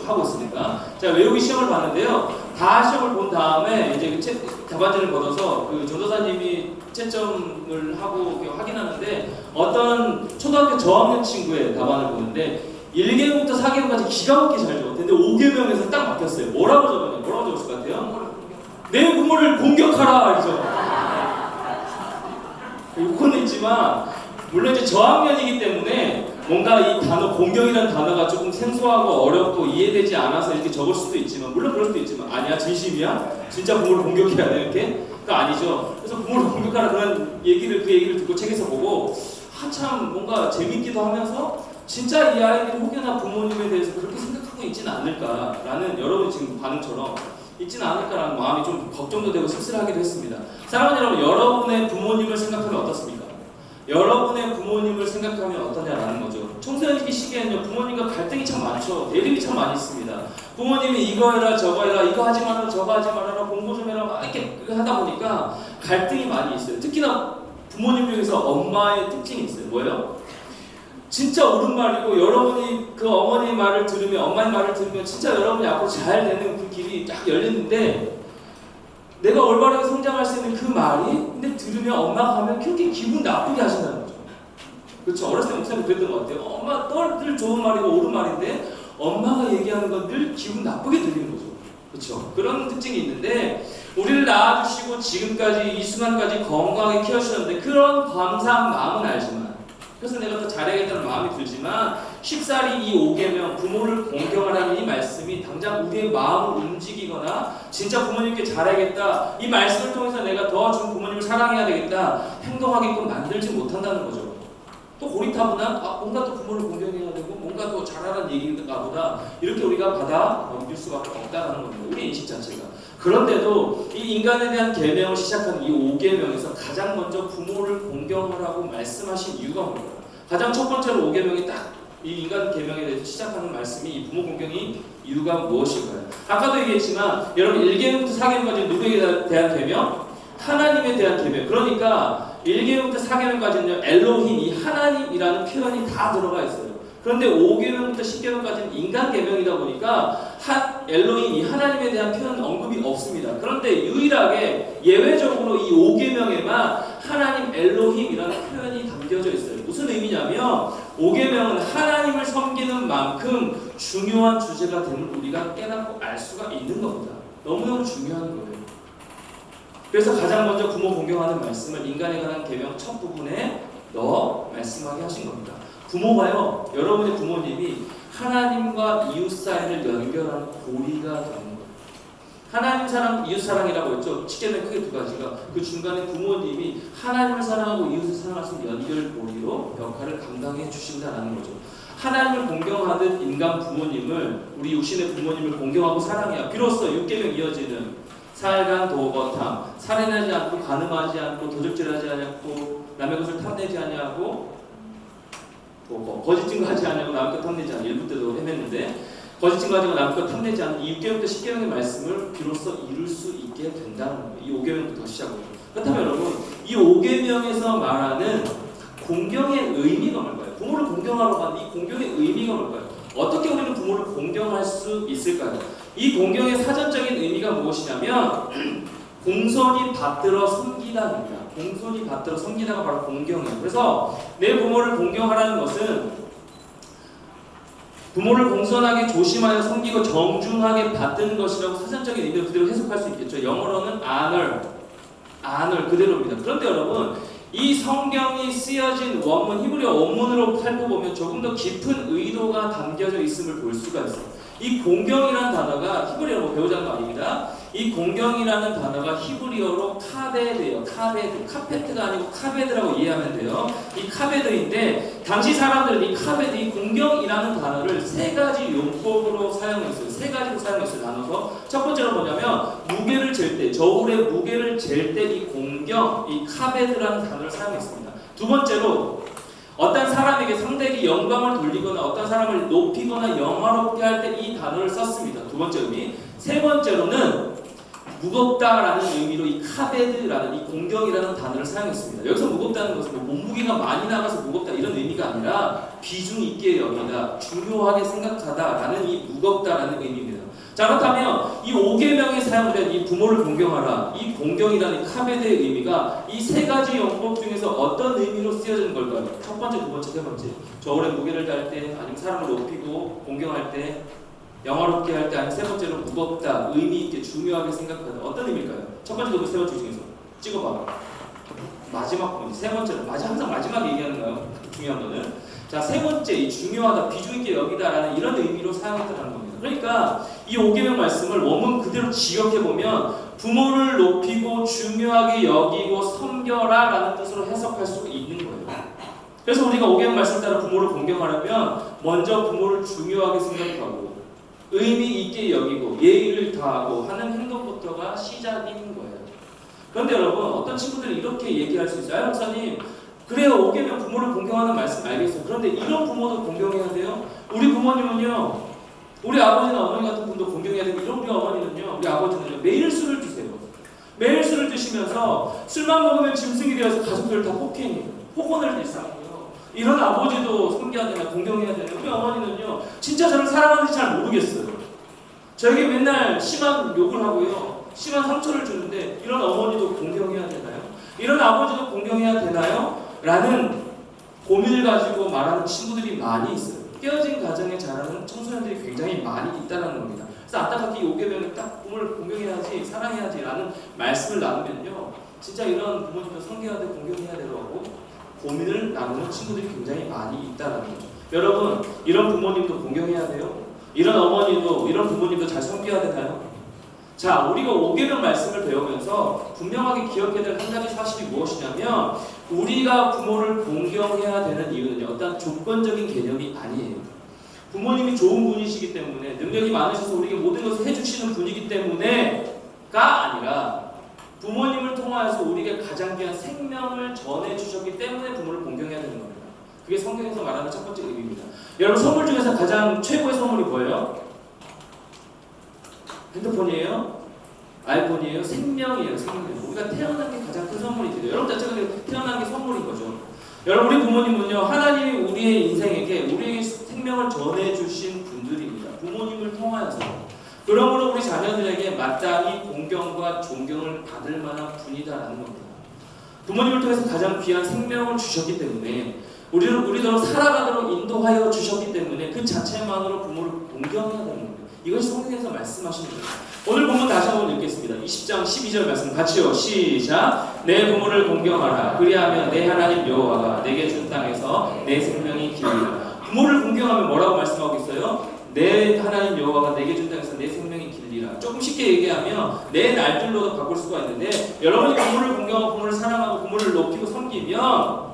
하고 있으니까. 자, 외우기 시험을 봤는데요. 다 시험을 본 다음에 이제 답안지를 걷어서 그 전도사님이 채점을 하고 확인하는데 어떤 초등학교 저학년 친구의 답안을 보는데 1개명부터 4개명까지 기가 막히게 잘 적었는데 5개명에서 딱 막혔어요. 뭐라고 적었냐? 뭐라고 적었을 것 같아요? 내 부모를 공격하라 이죠. 요거는 있지만 물론 이제 저학년이기 때문에 뭔가 이 단어 공격이라는 단어가 조금 생소하고 어렵고 이해되지 않아서 이렇게 적을 수도 있지만 물론 그럴 수도 있지만 아니야 진심이야? 진짜 부모를 공격해야 돼 이렇게? 그러니까 아니죠. 그래서 부모를 공격하라 그런 얘기를 그 얘기를 듣고 책에서 보고 한참 뭔가 재밌기도 하면서 진짜 이 아이들이 혹여나 부모님에 대해서 그렇게 생각하고 있지는 않을까라는 여러분 지금 반응처럼 있지는 않을까라는 마음이 좀 걱정도 되고 씁쓸하기도 했습니다. 사랑하는 여러분, 여러분의 부모님을 생각하면 어떻습니까? 여러분의 부모님을 생각하면 어떠냐라는 거죠. 청소년기 시기에는요, 부모님과 갈등이 참 많죠. 대립이 참 많이 있습니다. 부모님이 이거 해라, 저거 해라, 이거 하지 말아라, 저거 하지 말아라, 공부 좀 해라, 막 이렇게 하다 보니까 갈등이 많이 있어요. 특히나 부모님 중에서 엄마의 특징이 있어요. 뭐예요? 진짜 옳은 말이고 여러분이 그 어머니 말을 들으면 엄마의 말을 들으면 진짜 여러분이 앞으로 잘 되는 그 길이 딱 열렸는데 내가 올바르게 성장할 수 있는 그 말이 근데 들으면 엄마가 하면 그렇게 기분 나쁘게 하신다는 거죠. 그렇죠. 어렸을 때 목사님 그랬던 것 같아요. 엄마 늘 좋은 말이고 옳은 말인데 엄마가 얘기하는 건 늘 기분 나쁘게 들리는 거죠. 그렇죠. 그런 특징이 있는데 우리를 낳아주시고 지금까지 이 순간까지 건강하게 키워주셨는데 그런 감사한 마음은 알지만 그래서 내가 더 잘해야겠다는 마음이 들지만 쉽사리 이 5계명 부모를 공경하라는 이 말씀이 당장 우리의 마음을 움직이거나 진짜 부모님께 잘해야겠다 이 말씀을 통해서 내가 더 좀 부모님을 사랑해야 되겠다 행동하게끔 만들지 못한다는 거죠. 또 고리타분한 뭔가 또 부모를 공경해야 되고 뭔가 또 잘하라는 얘기가 보다 이렇게 우리가 받아 넘길 수밖에 없다는 겁니다. 우리 인식 자체가. 그런데도 이 인간에 대한 계명을 시작한 이 5계명에서 가장 먼저 부모를 공경하라고 말씀하신 이유가 뭘까요? 가장 첫 번째로 5계명이 딱 이 인간 계명에 대해서 시작하는 말씀이 이 부모 공경이 이유가 무엇일까요? 아까도 얘기했지만 여러분 1계명부터 4계명까지 누구에 대한 계명? 하나님에 대한 계명. 그러니까 1계명부터 4계명까지는요 엘로힘, 이 하나님이라는 표현이 다 들어가 있어요. 그런데 5계명부터 10계명까지는 인간 계명이다 보니까 엘로힘, 이 하나님에 대한 표현 언급이 없습니다. 그런데 유일하게 예외적으로 이 5계명에만 하나님 엘로힘이라는 표현이 담겨져 있어요. 무슨 의미냐면 5계명은 하나님을 섬기는 만큼 중요한 주제가 됨을 우리가 깨닫고 알 수가 있는 겁니다. 너무너무 중요한 거예요. 그래서 가장 먼저 부모 공경하는 말씀을 인간에 관한 계명 첫 부분에 넣어 말씀하게 하신 겁니다. 부모가요, 여러분의 부모님이 하나님과 이웃 사이를 연결하는 고리가 되는 거예요. 하나님 사랑, 이웃 사랑이라고 했죠. 쉽게는 크게 두 가지가 그 중간에 부모님이 하나님을 사랑하고 이웃을 사랑할 수 있는 연결 고리로 역할을 감당해 주신다는 거죠. 하나님을 공경하듯 인간 부모님을 우리 육신의 부모님을 공경하고 사랑해야 비로소 6계명 이어지는 살간 도거탐, 살인하지 않고 간음하지 않고 도적질하지 않고 남의 것을 탐내지 아니하고 거짓 증거하지 않냐고 남의 것 탐내지 않고 일부 때도 헤맸는데 거짓 증거하지 않고 남의 것 탐내지 않고 이 6계명부터 10계명의 말씀을 비로소 이룰 수 있게 된다는 거예요. 이 5계명부터 시작으로. 그렇다면 여러분 이 5계명에서 말하는 공경의 의미가 뭘까요? 부모를 공경하러 가는 이 공경의 의미가 뭘까요? 어떻게 우리는 부모를 공경할 수 있을까요? 이 공경의 사전적인 의미가 무엇이냐면 공손히 받들어 섬기다입니다. 공손히 받들어 섬기다가 바로 공경이에요. 그래서 내 부모를 공경하라는 것은 부모를 공손하게 조심하여 섬기고 정중하게 받드는 것이라고 사전적인 의미로 그대로 해석할 수 있겠죠. 영어로는 honor 그대로입니다. 그런데 여러분 이 성경이 쓰여진 원문 히브리어 원문으로 살펴보면 조금 더 깊은 의도가 담겨져 있음을 볼 수가 있어요. 이 공경이라는 단어가 히브리어로 배우자는 거 아닙니다. 이 공경이라는 단어가 히브리어로 카베드예요. 카페트가 아니고 카베드라고 이해하면 돼요. 이 카베드인데 당시 사람들은 이 카베드, 이 공경이라는 단어를 세 가지 용법으로 사용했어요. 세 가지로 사용했어요. 나눠서 첫 번째로 뭐냐면 무게를 잴 때, 저울의 무게를 잴 때 이 공경, 이 카베드라는 단어를 사용했습니다. 두 번째로 어떤 사람에게 상대에게 영광을 돌리거나 어떤 사람을 높이거나 영화롭게 할 때 이 단어를 썼습니다. 두 번째 의미. 세 번째로는 무겁다라는 의미로 이 카베드라는 이 공경이라는 단어를 사용했습니다. 여기서 무겁다는 것은 뭐 몸무게가 많이 나가서 무겁다 이런 의미가 아니라 비중 있게 여기다, 중요하게 생각하다라는 이 무겁다라는 의미입니다. 자, 그렇다면 이 5계명에 사용된 이 부모를 공경하라, 이 공경이라는 카베드의 의미가 이 세 가지 용법 중에서 어떤 의미로 쓰여지는 걸까요? 첫 번째, 두 번째, 세 번째. 저울에 무게를 달 때, 아니면 사람을 높이고 공경할 때, 영화롭게 할 때, 아니면 세 번째로 무겁다, 의미 있게 중요하게 생각하다. 어떤 의미일까요? 첫 번째, 두 번째, 세 번째 중에서 찍어봐. 마지막 번째, 세 번째로 항상 마지막에 얘기하는 거예요. 중요한 거는. 자, 세 번째, 이 중요하다, 비중 있게 여기다라는 이런 의미로 사용했다는 겁니다. 그러니까 이 5계명 말씀을 원문 그대로 지역해 보면 부모를 높이고 중요하게 여기고 섬겨라라는 뜻으로 해석할 수 있는 거예요. 그래서 우리가 5계명 말씀 따라 부모를 공경하려면 먼저 부모를 중요하게 생각하고 의미 있게 여기고 예의를 다하고 하는 행동부터가 시작인 거예요. 그런데 여러분, 어떤 친구들이 이렇게 얘기할 수 있어요. 목사님, 그래요, 5계명 부모를 공경하는 말씀 알겠어요. 그런데 이런 부모도 공경해야 돼요? 우리 부모님은요, 우리 아버지나 어머니 같은 분도 공경해야 되고, 이런 우리 어머니는요, 우리 아버지는요, 매일 술을 드세요. 매일 술을 드시면서 술만 먹으면 짐승이 되어서 가족들을 다 폭행해요. 폭언을 일삼고요. 이런 아버지도 섬겨야 되나, 공경해야 되나. 우리 어머니는요, 진짜 저를 사랑하는지 잘 모르겠어요. 저에게 맨날 심한 욕을 하고요, 심한 상처를 주는데 이런 어머니도 공경해야 되나요? 이런 아버지도 공경해야 되나요? 라는 고민을 가지고 말하는 친구들이 많이 있어요. 깨어진 가정에 자라는 청소년들이 굉장히 많이 있다는 겁니다. 그래서 안타깝게 이 5계명에 딱 부모를 공경해야지, 사랑해야지 라는 말씀을 나누면요, 진짜 이런 부모님도 섬겨야 돼, 공경해야 되라고 고민을 나누는 친구들이 굉장히 많이 있다는 거죠. 여러분, 이런 부모님도 공경해야 돼요? 이런 어머니도, 이런 부모님도 잘 섬겨야 되나요? 자, 우리가 5계명 말씀을 배우면서 분명하게 기억해야 될 한 가지 사실이 무엇이냐면, 우리가 부모를 공경해야 되는 이유는 어떤 조건적인 개념이 아니에요. 부모님이 좋은 분이시기 때문에, 능력이 많으셔서 우리에게 모든 것을 해주시는 분이기 때문에가 아니라, 부모님을 통하여서 우리에게 가장 귀한 생명을 전해주셨기 때문에 부모를 공경해야 되는 겁니다. 그게 성경에서 말하는 첫 번째 의미입니다. 여러분, 선물 중에서 가장 최고의 선물이 뭐예요? 핸드폰이에요? 아이폰이에요? 생명이에요, 생명. 우리가 태어난 게 가장 큰 선물이 돼요. 여러분 자체가 태어난 게 선물인 거죠. 여러분, 우리 부모님은요, 하나님이 우리의 인생에게, 우리에게 생명을 전해주신 분들입니다. 부모님을 통하여서. 그러므로 우리 자녀들에게 마땅히 공경과 존경을 받을 만한 분이다라는 겁니다. 부모님을 통해서 가장 귀한 생명을 주셨기 때문에, 우리도 살아가도록 인도하여 주셨기 때문에 그 자체만으로 부모를 공경해야 되는 겁니다. 이것이 성경에서 말씀하시는 거예요. 오늘 본문 다시 한번 읽겠습니다. 20장 12절 말씀 같이요. 시작. 내 부모를 공경하라. 그리하면 내 하나님 여호와가 내게 준 땅에서 내 생명이 길리라. 부모를 공경하면 뭐라고 말씀하고 있어요? 내 하나님 여호와가 내게 준 땅에서 내 생명이 길리라. 조금 쉽게 얘기하면 내 날들로도 바꿀 수가 있는데, 여러분이 부모를 공경하고 부모를 사랑하고 부모를 높이고 섬기면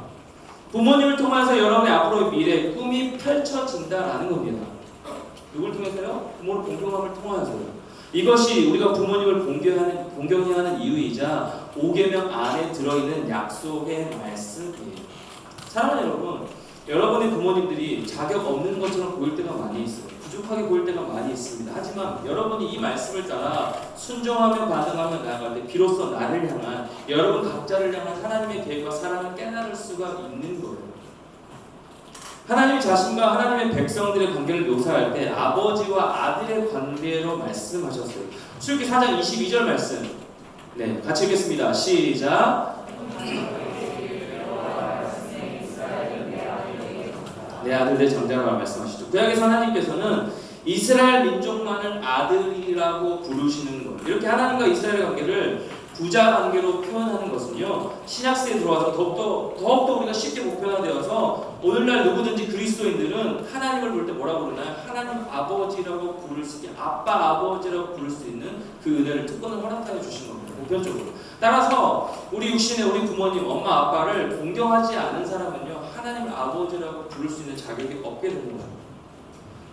부모님을 통해서 여러분의 앞으로의 미래 꿈이 펼쳐진다라는 겁니다. 누굴 통해서요? 부모를 공경함을 통하여서요. 이것이 우리가 부모님을 공경해야 하는 이유이자 5계명 안에 들어있는 약속의 말씀이에요. 사랑하는 여러분, 여러분의 부모님들이 자격 없는 것처럼 보일 때가 많이 있어요. 부족하게 보일 때가 많이 있습니다. 하지만 여러분이 이 말씀을 따라 순종하며 반응하며 나아갈 때 비로소 나를 향한, 여러분 각자를 향한 하나님의 계획과 사랑을 깨달을 수가 있는 거예요. 하나님 자신과 하나님의 백성들의 관계를 묘사할 때 아버지와 아들의 관계로 말씀하셨어요. 출애굽기 4장 22절 말씀, 네, 같이 읽겠습니다. 시작. 내 아들 내 장자라고 말씀하시죠. 구약에서 하나님께서는 이스라엘 민족만을 아들이라고 부르시는 것, 이렇게 하나님과 이스라엘의 관계를 부자 관계로 표현하는 것은요, 신약시대에 들어와서 더욱더 우리가 쉽게 보편화되어서 오늘날 누구든지 그리스도인들은 하나님을 부를 때 뭐라고 부르나요? 하나님 아버지라고 부를 수 있게, 아빠 아버지라고 부를 수 있는 그 은혜를, 특권을 허락하여 주신 겁니다. 보편적으로. 따라서 우리 육신의 우리 부모님, 엄마 아빠를 공경하지 않은 사람은요, 하나님 아버지라고 부를 수 있는 자격이 없게 되는 거예요.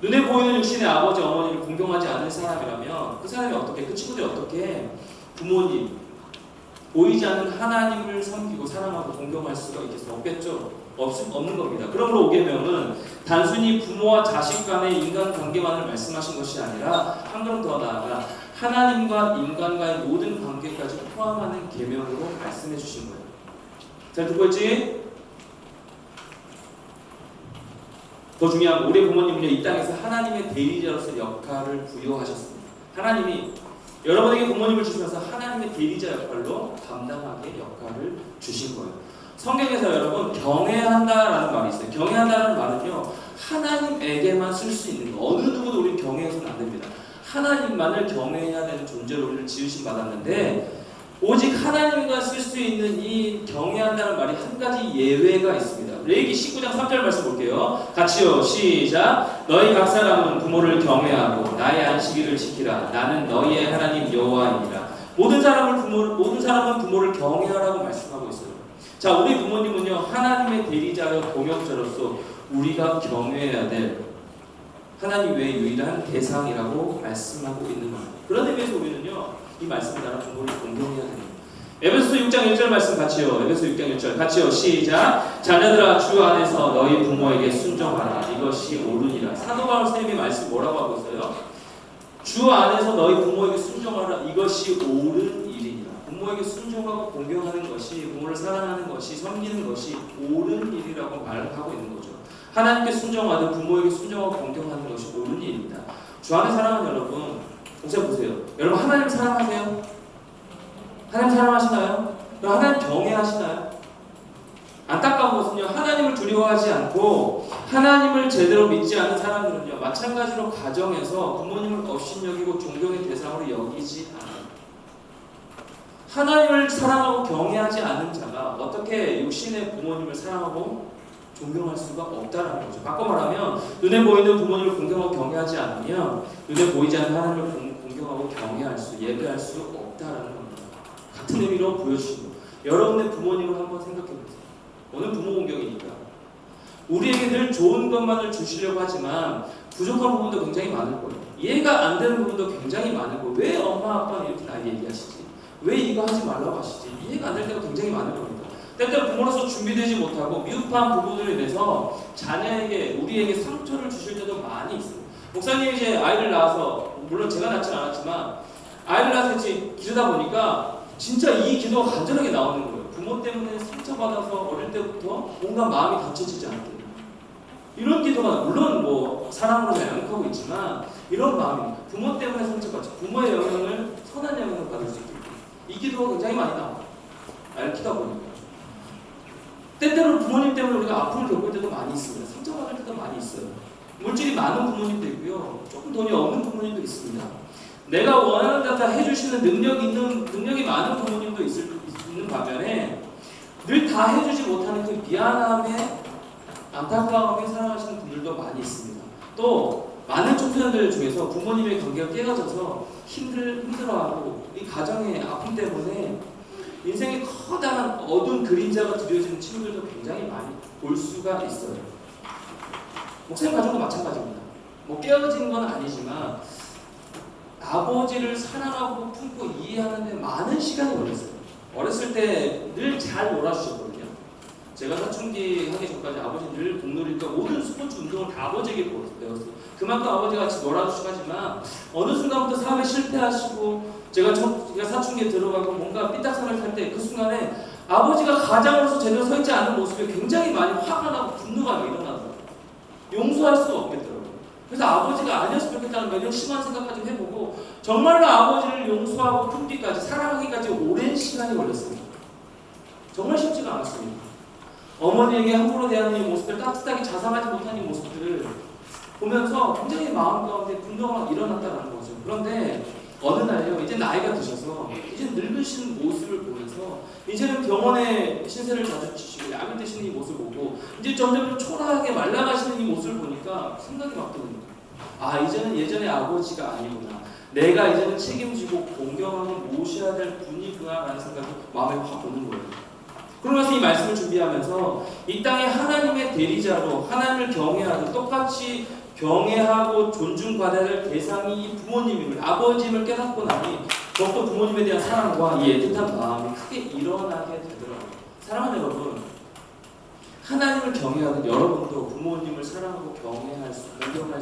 눈에 보이는 육신의 아버지 어머니를 공경하지 않는 사람이라면 그 사람이 어떻게, 그 친구들이 어떻게 부모님, 보이지 않는 하나님을 섬기고 사랑하고 공경할 수가 있겠어요? 없겠죠? 없는 겁니다. 그러므로 5계명은 단순히 부모와 자식 간의 인간관계만을 말씀하신 것이 아니라 한 걸음 더 나아가 하나님과 인간과의 모든 관계까지 포함하는 계명으로 말씀해 주신 거예요. 잘 듣고 있지? 더 중요한 우리 부모님은요, 이 땅에서 하나님의 대리자로서 역할을 부여하셨습니다. 하나님이 여러분에게 부모님을 주시면서 하나님의 대리자 역할로 감당하게 역할을 주신 거예요. 성경에서 여러분 경외한다라는 말이 있어요. 경외한다는 말은요, 하나님에게만 쓸 수 있는 거. 어느 누구도 우리는 경외해서는 안 됩니다. 하나님만을 경외해야 되는 존재로 우리를 지으심 받았는데, 오직 하나님과 쓸 수 있는 이 경외한다는 말이 한 가지 예외가 있습니다. 레위기 19장 3절 말씀 볼게요. 같이요. 시작. 너희 각 사람은 부모를 경외하고 나의 안식일을 지키라. 나는 너희의 하나님 여호와이니라. 모든 사람은 부모를 경외하라고 말씀하고 있어요. 자, 우리 부모님은요, 하나님의 대리자여 동역자로서 우리가 경외해야 될 하나님 외의 유일한 대상이라고 말씀하고 있는 겁니다. 그런 의미에서 우리는요, 이 말씀을 따라 부모를 공경해야 됩니다. 에베소서 6장 1절 말씀 같이요. 에베소 6장 1절 같이요. 시작. 자녀들아 주 안에서 너희 부모에게 순종하라. 이것이 옳으니라. 사도 바울 선생님이 말씀 뭐라고 하고 있어요? 주 안에서 너희 부모에게 순종하라. 이것이 옳은 일이니라. 부모에게 순종하고 공경하는 것이, 부모를 사랑하는 것이, 섬기는 것이 옳은 일이라고 말하고 있는 거죠. 하나님께 순종하든 부모에게 순종하고 공경하는 것이 옳은 일입니다. 주 안에 사랑하는 여러분, 보세요. 여러분 하나님 사랑하세요? 하나님 사랑하시나요? 하나님 경외하시나요? 안타까운 것은요, 하나님을 두려워하지 않고 하나님을 제대로 믿지 않은 사람들은요, 마찬가지로 가정에서 부모님을 업신여기고 존경의 대상으로 여기지 않아요. 하나님을 사랑하고 경외하지 않은 자가 어떻게 육신의 부모님을 사랑하고 존경할 수가 없다라는 거죠. 바꿔 말하면 눈에 보이는 부모님을 공경하고 경외하지 않으면 눈에 보이지 않는 하나님을 공경하고 경외할 수, 예배할 수 없다라는 겁니다. 같은 의미로 보여주시고, 여러분의 부모님을 한번 생각해 보세요. 오늘 부모 공경이니까 우리에게 늘 좋은 것만을 주시려고 하지만 부족한 부분도 굉장히 많을 거예요. 이해가 안 되는 부분도 굉장히 많을 거예요. 왜 엄마 아빠는 이렇게 나 얘기하시지? 왜 이거 하지 말라고 하시지? 이해가 안 될 때가 굉장히 많을 겁니다. 때때로 부모로서 준비되지 못하고 미흡한 부분으로 인해서 자녀에게, 우리에게 상처를 주실 때도 많이 있어요. 목사님이 이제 아이를 낳아서, 물론 제가 낳지는 않았지만 아이를 낳아서 이제 기르다 보니까 진짜 이 기도가 간절하게 나오는 거예요. 부모 때문에 상처받아서 어릴 때부터 뭔가 마음이 닫혀지지 않게, 이런 기도가, 물론 뭐 사랑으로 양육하고 있지만 이런 마음이, 부모 때문에 상처받죠. 부모의 영향을, 선한 영향을 받을 수 있게, 이 기도가 굉장히 많이 나와요. 앓히다 보니까. 때때로 부모님 때문에 우리가 아픔을 겪을 때도 많이 있습니다. 상처받을 때도 많이 있어요. 물질이 많은 부모님도 있고요, 조금 돈이 없는 부모님도 있습니다. 내가 원하는 대로 다 해주시는 능력이 많은 부모님도 있는 반면에 늘 다 해주지 못하는 그 미안함에, 안타까움에 살아가시는 분들도 많이 있습니다. 또 많은 청소년들 중에서 부모님의 관계가 깨어져서 힘들어하고 이 가정의 아픔 때문에 인생에 커다란 어두운 그림자가 드려지는 친구들도 굉장히 많이 볼 수가 있어요. 목사님 가정도 마찬가지입니다. 뭐 깨어진 건 아니지만 아버지를 사랑하고 품고 이해하는 데 많은 시간이 걸렸어요. 어렸을 때 늘 잘 놀아주셨거든요. 제가 사춘기 하기 전까지 아버지는 늘 공놀이니까 모든 스포츠 운동을 다 아버지에게 배웠어요. 그만큼 아버지가 같이 놀아주시고 하지만 어느 순간부터 사업에 실패하시고 제가 사춘기에 들어가고 뭔가 삐딱선을 탈 때 그 순간에 아버지가 가장으로서 제대로 서 있지 않는 모습에 굉장히 많이 화가 나고 분노가 일어나더라고요. 용서할 수가 없겠더라고요. 그래서 아버지가 아니었으면 좋겠다는 매년 심한 생각까지 해보고 정말로 아버지를 용서하고 품기까지, 사랑하기까지 오랜 시간이 걸렸습니다. 정말 쉽지가 않았습니다. 어머니에게 함부로 대하는 이 모습들, 따뜻하게 자상하지 못한 이 모습들을 보면서 굉장히 마음 가운데 분노가 일어났다는 거죠. 그런데 어느 날요, 이제 나이가 드셔서 이제 늙으신 모습을 보면서 이제는 병원에 신세를 자주 지시고 약을 드시는 이 모습을 보고 이제 점점 초라하게 말라가시는 이 모습을 보니까 생각이 막 드는 거예요. 아, 이제는 예전의 아버지가 아니구나. 내가 이제는 책임지고 공경하고 모셔야 될 분이구나 라는 생각이 마음에 확 오는 거예요. 그러면서 이 말씀을 준비하면서 이 땅에 하나님의 대리자로 하나님을 경외하는, 똑같이 경외하고 존중받아야 할 대상이 부모님임을, 아버지임을 깨닫고 나니 더욱더 부모님에 대한 사랑과 이 애틋한 마음이 크게 일어나게 되더라고요. 사랑하는 여러분, 하나님을 경외하는 여러분도 부모님을 사랑하고 공경할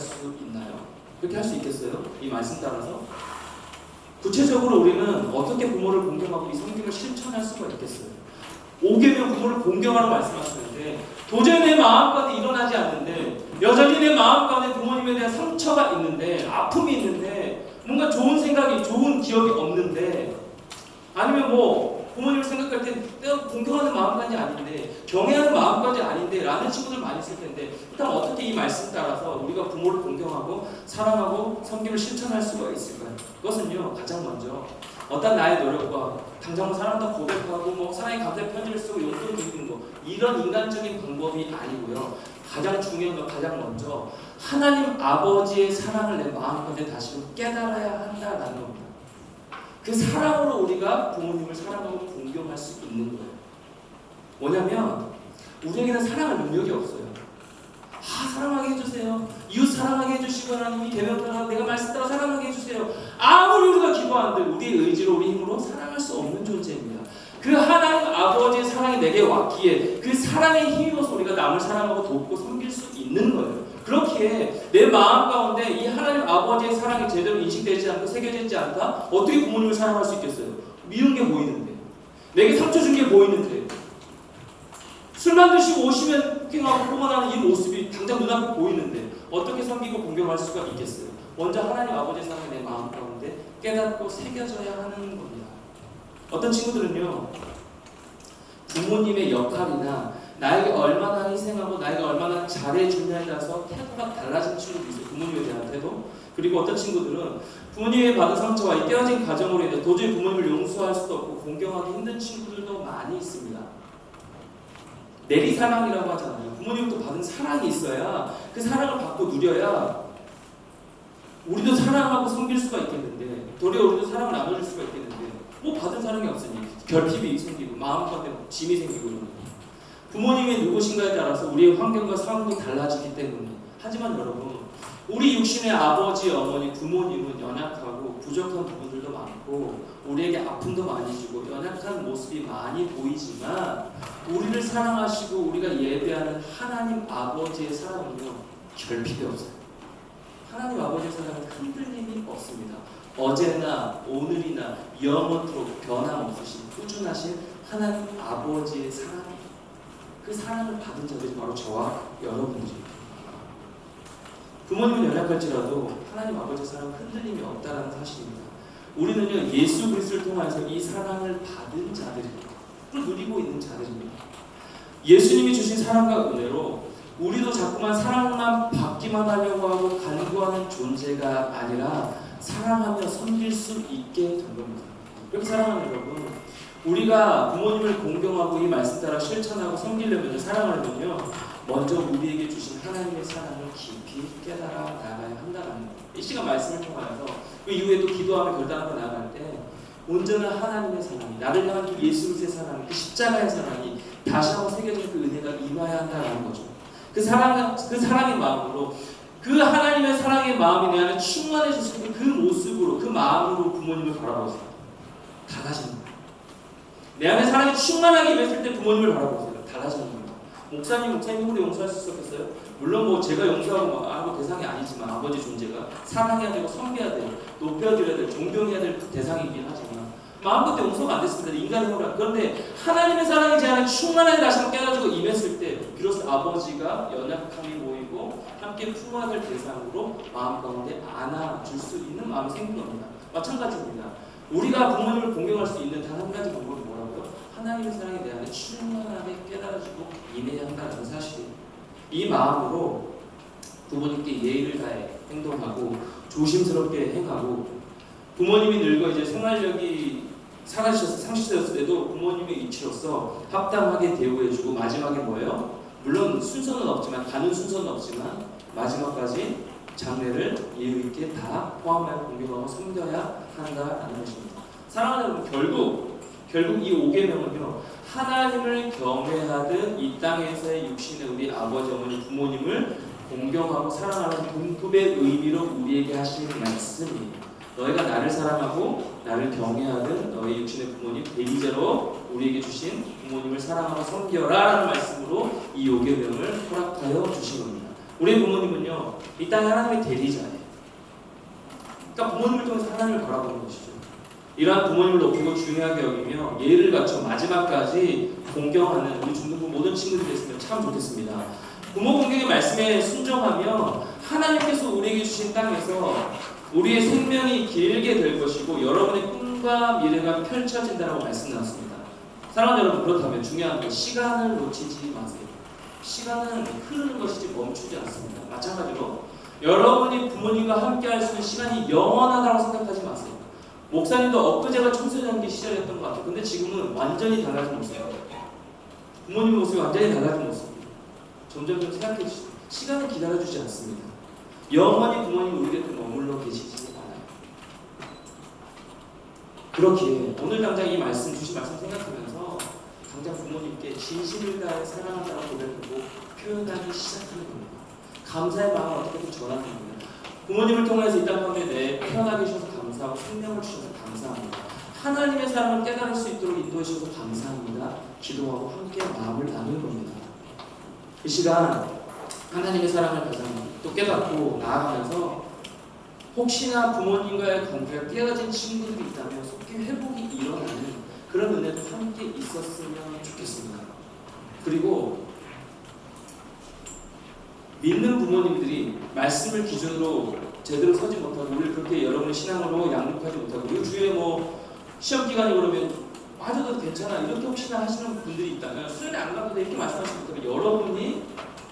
수 있나요? 그렇게 할 수 있겠어요? 이 말씀 따라서? 구체적으로 우리는 어떻게 부모를 공경하고 이 성경을 실천할 수가 있겠어요? 5계명 부모를 공경하라고 말씀하시는데 도저히 내 마음 가운데 일어나지 않는데 여전히 내 마음 가운데 부모님에 대한 상처가 있는데 아픔이 있는데 뭔가 좋은 생각이 좋은 기억이 없는데 아니면 뭐 부모님을 생각할 때 내가 공경하는 마음까지 아닌데 경외하는 마음까지 아닌데 라는 친구들 많이 있을 텐데 일단 어떻게 이 말씀 따라서 우리가 부모를 공경하고 사랑하고 섬김을 실천할 수가 있을까요? 그것은요 가장 먼저 어떤 나의 노력과 당장 뭐 사랑한다 고백하고 뭐 사랑의 감사의 편지를 쓰고 용돈 드리는 거 이런 인간적인 방법이 아니고요 가장 중요한 건 가장 먼저 하나님 아버지의 사랑을 내 마음 가운데 다시 깨달아야 한다라는 겁니다. 그 사랑으로 우리가 부모님을 사랑하고 공경할 수 있는 거예요. 뭐냐면 우리에게는 사랑할 능력이 없어요. 사랑하게 해주세요. 이웃 사랑하게 해주시고 하나님이 계명 따라 내가 말씀 따라 사랑하게 해주세요. 아무리 우리가 기도한들 우리의 의지로 우리 힘으로 사랑할 수 없는 존재입니다. 그 하나님 아버지의 사랑이 내게 왔기에 그 사랑에 힘입어서 우리가 남을 사랑하고 돕고 섬길 수 있는 거예요. 그렇기에 내 마음 가운데 이 하나님 아버지의 사랑이 제대로 인식되지 않고 새겨져 있지 않다? 어떻게 부모님을 사랑할 수 있겠어요? 미운 게 보이는데 내게 상처 준 게 보이는데 술만 드시고 오시면 킹하고 뿜어나는 이 모습이 당장 눈앞에 보이는데 어떻게 섬기고 공경할 수가 있겠어요? 먼저 하나님 아버지의 사랑이 내 마음 가운데 깨닫고 새겨져야 하는 겁니다. 어떤 친구들은요 부모님의 역할이나 나에게 얼마나 희생하고 나에게 얼마나 잘해주냐에 따라서 태도가 달라진 친구도 있어요. 부모님에 대한 태도. 그리고 어떤 친구들은 부모님의 받은 상처와 이 깨어진 가정으로 인해 도저히 부모님을 용서할 수도 없고 공경하기 힘든 친구들도 많이 있습니다. 내리사랑이라고 하잖아요. 부모님부터 받은 사랑이 있어야 그 사랑을 받고 누려야 우리도 사랑하고 섬길 수가 있겠는데 도리어 우리도 사랑을 나눠줄 수가 있겠는데 뭐 받은 사랑이 없으니 결핍이 생기고 마음 가운데 짐이 생기고 이런 거예요. 부모님이 누구신가에 따라서 우리의 환경과 상황이 달라지기 때문에 하지만 여러분 우리 육신의 아버지, 어머니, 부모님은 연약하고 부족한 부분들도 많고 우리에게 아픔도 많이 주고 연약한 모습이 많이 보이지만 우리를 사랑하시고 우리가 예배하는 하나님 아버지의 사랑은요 결핍이 없어요. 하나님 아버지의 사랑은 흔들림이 없습니다. 어제나 오늘이나 영원토록 변함없으신 꾸준하신 하나님 아버지의 사랑 그 사랑을 받은 자들이 바로 저와 여러분들입니다. 부모님은 연약할지라도 하나님 아버지의 사랑은 흔들림이 없다는 사실입니다. 우리는요 예수 그리스도를 통해서 이 사랑을 받은 자들입니다. 누리고 있는 자들입니다. 예수님이 주신 사랑과 은혜로 우리도 자꾸만 사랑만 받기만 하려고 하고 간구하는 존재가 아니라 사랑하며 섬길 수 있게 된 겁니다. 그렇게 사랑하는 여러분 우리가 부모님을 공경하고 이 말씀 따라 실천하고 섬기려면 사랑하려면요 먼저 우리에게 주신 하나님의 사랑을 깊이 깨달아 나가야 한다는 거예요. 이 시간 말씀을 통하여서 그 이후에 또 기도하며 결단하고 나아갈 때 온전한 하나님의 사랑이 나를 향한 그 예수 그리스도의 사랑이 그 십자가의 사랑이 다시 한번 새겨진 그 은혜가 임해야 한다는 거죠. 그 사랑의 마음으로 그 하나님의 사랑의 마음이 내 안에 충만해졌을 때 그 모습으로 그 마음으로 부모님을 바라보세요. 달라지는 거예요. 내 안에 사랑이 충만하게 임했을 때 부모님을 바라보세요. 달라지는 겁니다. 목사님 힘으로 용서할 수 있었겠어요? 물론 뭐 제가 용서하고 대상이 아니지만 아버지 존재가 사랑해야 되고 섬겨야 되고 높여드려야 될 존경해야 될 대상이긴 하지만 마음껏 용서가 안 됐습니다. 인간의 힘으로. 그런데 하나님의 사랑이 제 안에 충만하게 다시 한번 깨달아지고 임했을 때 비로소 아버지가 연약함이 보이고 함께 품어야 될 대상으로 마음 가운데 안아줄 수 있는 마음이 생긴 겁니다. 마찬가지입니다. 우리가 부모님을 공경할 수 있는 단 한 가지 방법이 뭐라고요? 하나님의 사랑이 내 안에 충만하게 깨달아지고 임해야 한다는 사실이에요. 이 마음으로 부모님께 예의를 다해 행동하고 조심스럽게 행하고 부모님이 늙어 이제 생활력이 상실되었을 때도 부모님의 위치로서 합당하게 대우해주고 마지막에 뭐예요? 물론 순서는 없지만 가는 순서는 없지만 마지막까지 장례를 예의 있게 다 포함하여 공경하고 섬겨야 한다는 것입니다. 사랑하는 여러분 결국 이 5계명은요 하나님을 경외하듯 이 땅에서의 육신의 우리 아버지 어머니 부모님을 공경하고 사랑하는 동급의 의미로 우리에게 하시는 말씀이에요. 너희가 나를 사랑하고 나를 경외하듯 너희 육신의 부모님 대리제로 우리에게 주신 부모님을 사랑하고 섬겨라라는 말씀으로 이 요계명을 허락하여 주신 겁니다. 우리 부모님은요, 이 땅에 하나님의 대리자예요. 그러니까 부모님을 통해서 하나님을 바라보는 것이죠. 이러한 부모님을 높이고 중요하게 여기며 예를 갖춰 마지막까지 공경하는 우리 중등부 모든 친구들이 됐으면 참 좋겠습니다. 부모 공경의 말씀에 순종하며 하나님께서 우리에게 주신 땅에서 우리의 생명이 길게 될 것이고 여러분의 꿈과 미래가 펼쳐진다고 말씀 나왔습니다. 사랑하는 여러분, 그렇다면 중요한 건 시간을 놓치지 마세요. 시간은 흐르는 것이지 멈추지 않습니다. 마찬가지로 여러분이 부모님과 함께 할 수 있는 시간이 영원하다고 생각하지 마세요. 목사님도 엊그제가 청소년기 시절이었던 것 같아요. 근데 지금은 완전히 달라진 모습이에요. 부모님의 모습이 완전히 달라진 모습이에요. 점점 생각해 주시죠. 시간은 기다려주지 않습니다. 영원히 부모님 우리 곁에 머물러 계시지 않아요. 그렇기에 오늘 당장 이 말씀 주신 말씀 생각하면서 당장 부모님께 진심을 다해 사랑한다고 고백하고 표현하기 시작하는 겁니다. 감사의 마음을 어떻게든 전하는 겁니다. 부모님을 통해서 이 땅 가운데 내 태어나게 해주셔서 감사하고 생명을 주셔서 감사합니다. 하나님의 사랑을 깨달을 수 있도록 인도해 주셔서 감사합니다. 기도하고 함께 마음을 나누는 겁니다. 이 시간 하나님의 사랑을 가장 또 깨닫고 나아가면서 혹시나 부모님과의 관계가 깨어진 친구들이 있다면 속히 회복이 일어나는 그런 은혜도 함께 있었으면 좋겠습니다. 그리고 믿는 부모님들이 말씀을 기준으로 제대로 서지 못하고 우리를 그렇게 여러분의 신앙으로 양육하지 못하고 우리 주위에 뭐 시험 기간이 오르면 맞아도 괜찮아 이렇게 혹시나 하시는 분들이 있다면 수련회 안 가도 돼 이렇게 말씀하시면 되면 여러분이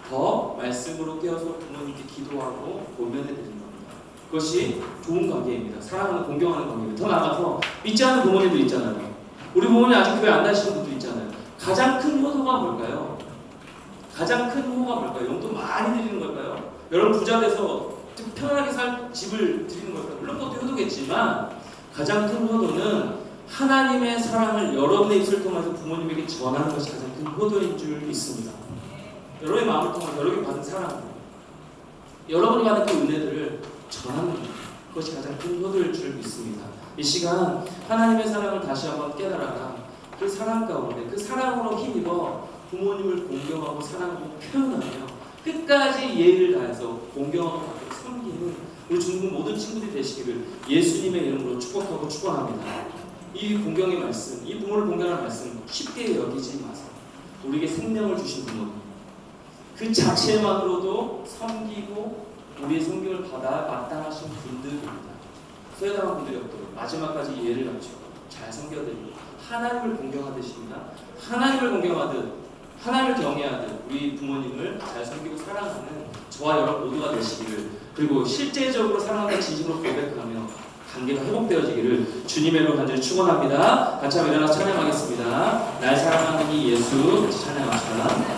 더 말씀으로 깨어서 부모님께 기도하고 고면해 드리는 겁니다. 그것이 좋은 관계입니다. 사랑하는 공경하는 관계입니다. 더 나아가서 믿지 않는 부모님들 있잖아요. 우리 부모님 아직 교회 안 다니시는 분들 있잖아요. 가장 큰 효도가 뭘까요? 가장 큰 효도가 뭘까요? 용돈 많이 드리는 걸까요? 여러분 부자 돼서 편하게 살 집을 드리는 걸까요? 물론 그것도 효도겠지만 가장 큰 효도는 하나님의 사랑을 여러분의 입술을 통해서 부모님에게 전하는 것이 가장 큰 효도인 줄 믿습니다. 여러분의 마음을 통해서 여러분이 받은 사랑, 여러분이 받은 그 은혜들을 전하는 것, 그것이 가장 큰 효도일 줄 믿습니다. 이 시간 하나님의 사랑을 다시 한번 깨달아가 그 사랑 가운데 그 사랑으로 힘입어 부모님을 공경하고 사랑하고 표현하며 끝까지 예의를 다해서 공경하고 섬기는 우리 중국 모든 친구들이 되시기를 예수님의 이름으로 축복하고 축원합니다. 이 공경의 말씀, 이 부모를 공경하는 말씀 쉽게 여기지 마세요. 우리에게 생명을 주신 부모님, 그 자체만으로도 섬기고 우리의 섬김을 받아 마땅하신 분들입니다. 소외당한 분들이 없도록 마지막까지 예를 갖추고 잘 섬겨드리고 하나님을 공경하듯입니다. 하나님을 공경하듯 하나님을 경외하듯 우리 부모님을 잘 섬기고 사랑하는 저와 여러분 모두가 되시기를, 그리고 실제적으로 사랑하는 진심으로 고백하며 관계가 회복되어지기를 주님의 이름으로 간절히 축원합니다. 같이 한번 일어나서 찬양하겠습니다. 날 사랑하는 이 예수, 같이 찬양합시다.